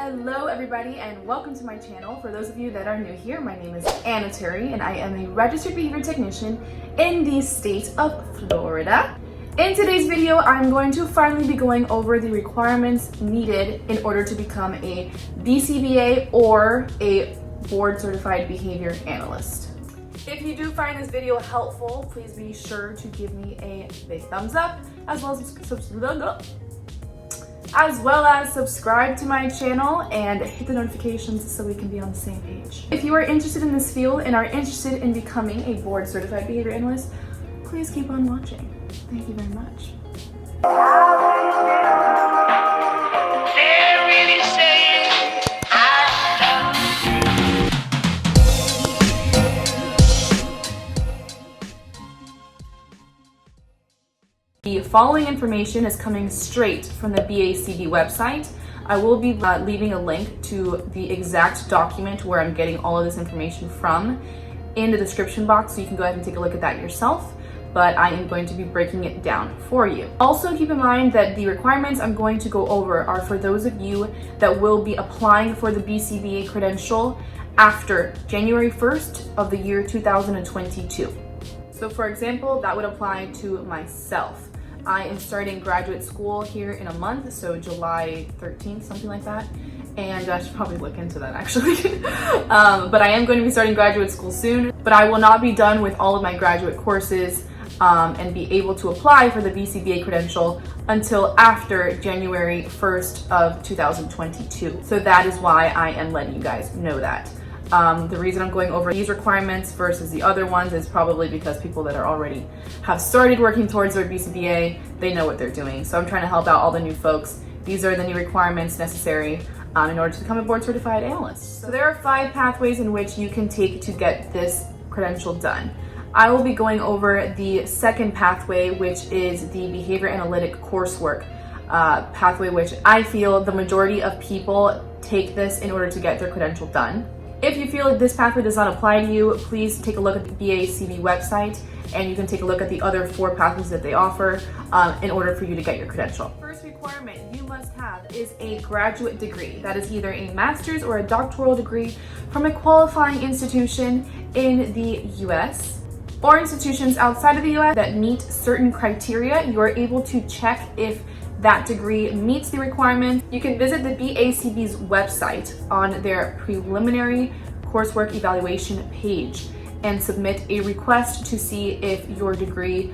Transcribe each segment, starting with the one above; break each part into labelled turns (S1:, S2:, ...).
S1: Hello everybody and welcome to my channel. For those of you that are new here, my name is TURI and I am a registered behavior technician in the state of Florida. In today's video, I'm going to finally be going over the requirements needed in order to become a BCBA or a board certified behavior analyst. If you do find this video helpful, please be sure to give me a big thumbs up as well as subscribe to my channel and hit the notifications so we can be on the same page. If you are interested in this field and are interested in becoming a board certified behavior analyst, please keep on watching. Thank you very much. The following information is coming straight from the BACB website. I will be leaving a link to the exact document where I'm getting all of this information from in the description box, so you can go ahead and take a look at that yourself, but I am going to be breaking it down for you. Also keep in mind that the requirements I'm going to go over are for those of you that will be applying for the BCBA credential after January 1st of the year 2022. So for example, that would apply to myself. I am starting graduate school here in a month, so July 13th, something like that. And I should probably look into that actually. But I am going to be starting graduate school soon, but I will not be done with all of my graduate courses and be able to apply for the BCBA credential until after January 1st of 2022. So that is why I am letting you guys know that. The reason I'm going over these requirements versus the other ones is probably because people that are already have started working towards their BCBA, they know what they're doing. So I'm trying to help out all the new folks. These are the new requirements necessary in order to become a board certified analyst. So there are 5 pathways in which you can take to get this credential done. I will be going over the second pathway, which is the behavior analytic coursework pathway, which I feel the majority of people take this in order to get their credential done. If you feel like this pathway does not apply to you, please take a look at the BACB website and you can take a look at the other 4 pathways that they offer in order for you to get your credential. First requirement you must have is a graduate degree. That is either a master's or a doctoral degree from a qualifying institution in the US or institutions outside of the US that meet certain criteria. You are able to check if that degree meets the requirements. You can visit the BACB's website on their preliminary coursework evaluation page and submit a request to see if your degree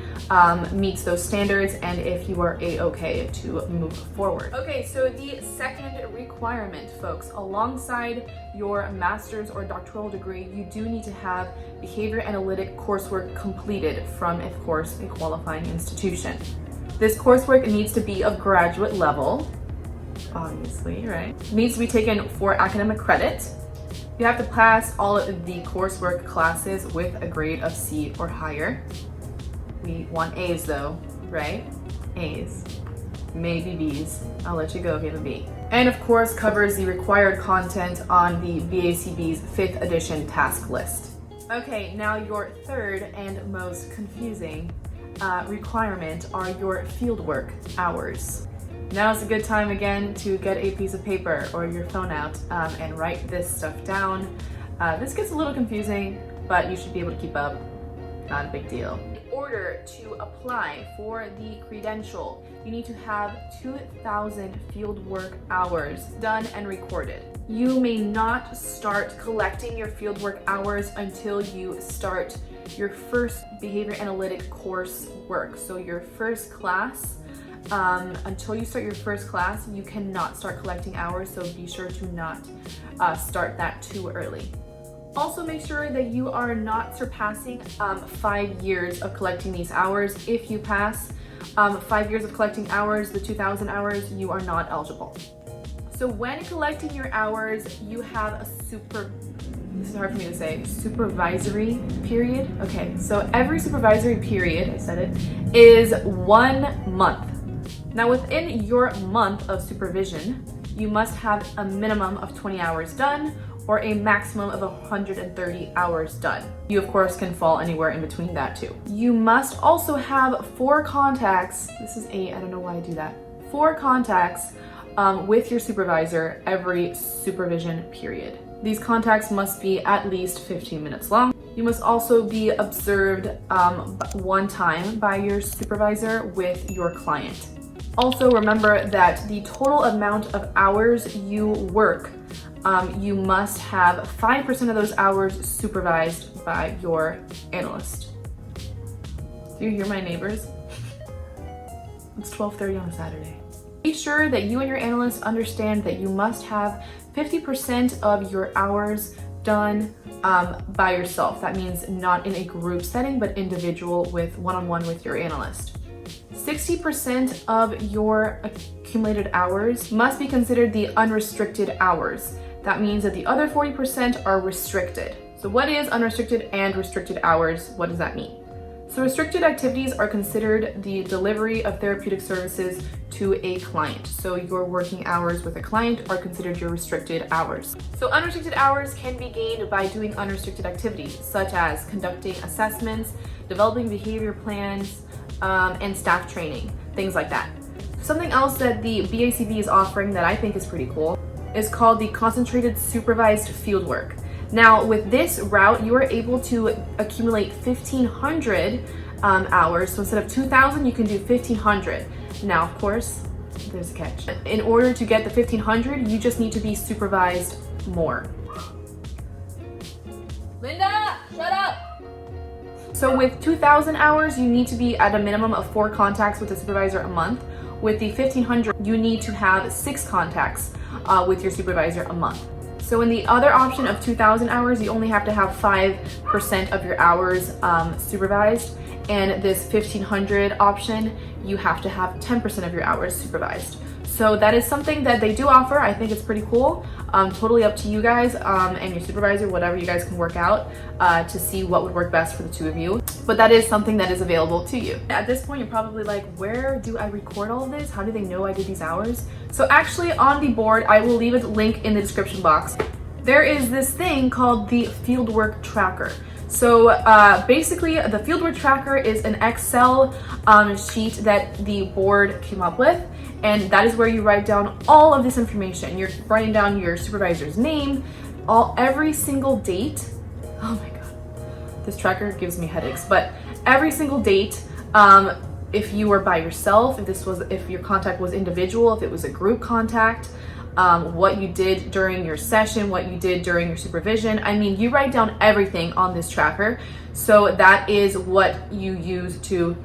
S1: meets those standards and if you are a-okay to move forward. Okay, so the second requirement, folks, alongside your master's or doctoral degree, you do need to have behavior analytic coursework completed from, of course, a qualifying institution. This coursework needs to be of graduate level, obviously, right? It needs to be taken for academic credit. You have to pass all of the coursework classes with a grade of C or higher. We want A's though, right? A's, maybe B's. I'll let you go if you have a B. And of course covers the required content on the BACB's 5th edition task list. Okay, now your third and most confusing requirement are your fieldwork hours. Now is a good time again to get a piece of paper or your phone out and write this stuff down. This gets a little confusing, but you should be able to keep up. Not a big deal. In order to apply for the credential, you need to have 2,000 fieldwork hours done and recorded. You may not start collecting your fieldwork hours until you start your first behavior analytic course work. So your first class, until you start your first class, you cannot start collecting hours, so be sure to not start that too early. Also make sure that you are not surpassing 5 years of collecting these hours. If you pass 5 years of collecting hours, the 2,000 hours, you are not eligible. So when collecting your hours, you have a this is hard for me to say, supervisory period. Okay, so every supervisory period, I said it, is 1 month. Now within your month of supervision, you must have a minimum of 20 hours done or a maximum of 130 hours done. You of course can fall anywhere in between that too. You must also have 4 contacts. This is I don't know why I do that. 4 contacts with your supervisor every supervision period. These contacts must be at least 15 minutes long. You must also be observed one time by your supervisor with your client. Also remember that the total amount of hours you work, you must have 5% of those hours supervised by your analyst. Do you hear my neighbors? It's 12:30 on a Saturday. Be sure that you and your analyst understand that you must have 50% of your hours done by yourself. That means not in a group setting, but individual with one-on-one with your analyst. 60% of your accumulated hours must be considered the unrestricted hours. That means that the other 40% are restricted. So what is unrestricted and restricted hours? What does that mean? So restricted activities are considered the delivery of therapeutic services to a client. So your working hours with a client are considered your restricted hours. So unrestricted hours can be gained by doing unrestricted activities, such as conducting assessments, developing behavior plans, and staff training, things like that. Something else that the BACB is offering that I think is pretty cool is called the Concentrated Supervised Fieldwork. Now, with this route, you are able to accumulate 1,500 hours. So instead of 2,000, you can do 1,500. Now, of course, there's a catch. In order to get the 1,500, you just need to be supervised more. Linda, shut up! So with 2,000 hours, you need to be at a minimum of 4 contacts with the supervisor a month. With the 1,500, you need to have 6 contacts with your supervisor a month. So in the other option of 2,000 hours, you only have to have 5% of your hours supervised. And this 1,500 option, you have to have 10% of your hours supervised. So that is something that they do offer. I think it's pretty cool. Totally up to you guys and your supervisor, whatever you guys can work out to see what would work best for the two of you. But that is something that is available to you. At this point, you're probably like, where do I record all of this? How do they know I did these hours? So actually on the board, I will leave a link in the description box. There is this thing called the Fieldwork Tracker. So basically the Fieldwork Tracker is an Excel sheet that the board came up with, and that is where you write down all of this information. You're writing down your supervisor's name, every single date. Oh my God, this tracker gives me headaches, but every single date, if you were by yourself, if your contact was individual, if it was a group contact, what you did during your session, what you did during your supervision. I mean, you write down everything on this tracker. So that is what you use to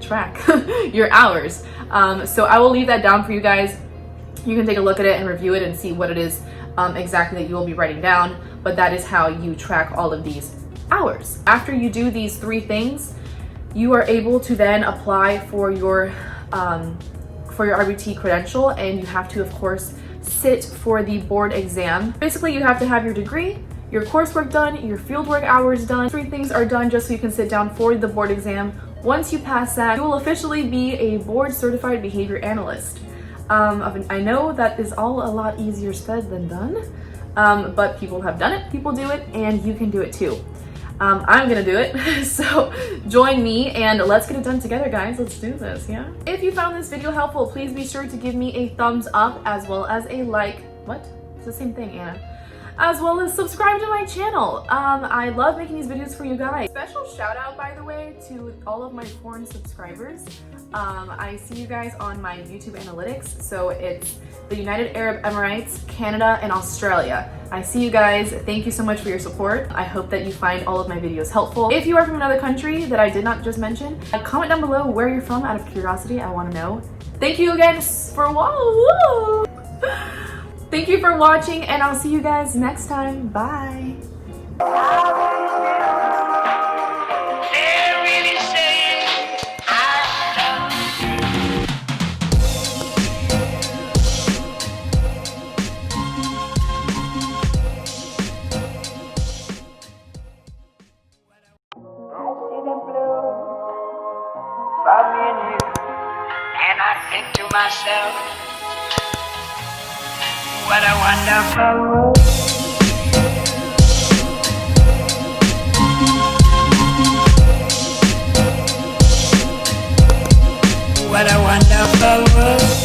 S1: track your hours. So I will leave that down for you guys. You can take a look at it and review it and see what it is exactly that you will be writing down. But that is how you track all of these hours. After you do these 3 things, you are able to then apply for your RBT credential, and you have to, of course, sit for the board exam. Basically, you have to have your degree, your coursework done, your fieldwork hours done. 3 things are done just so you can sit down for the board exam. Once you pass that, you will officially be a board certified behavior analyst. I know that is all a lot easier said than done, but people have done it, people do it, and you can do it too. I'm gonna do it, so join me and let's get it done together, guys. Let's do this, yeah? If you found this video helpful, please be sure to give me a thumbs up as well as a like. What? It's the same thing, Anna. As well as subscribe to my channel. I love making these videos for you guys. Special shout out, by the way, to all of my foreign subscribers. I see you guys on my YouTube analytics, so it's the United Arab Emirates, Canada, and Australia. I see you guys. Thank you so much for your support. I hope that you find all of my videos helpful. If you are from another country that I did not just mention, comment down below where you're from out of curiosity. I want to know. Thank you again for Thank you for watching, and I'll see you guys next time. Bye.
S2: And I think to myself, what a wonderful world. What a wonderful world.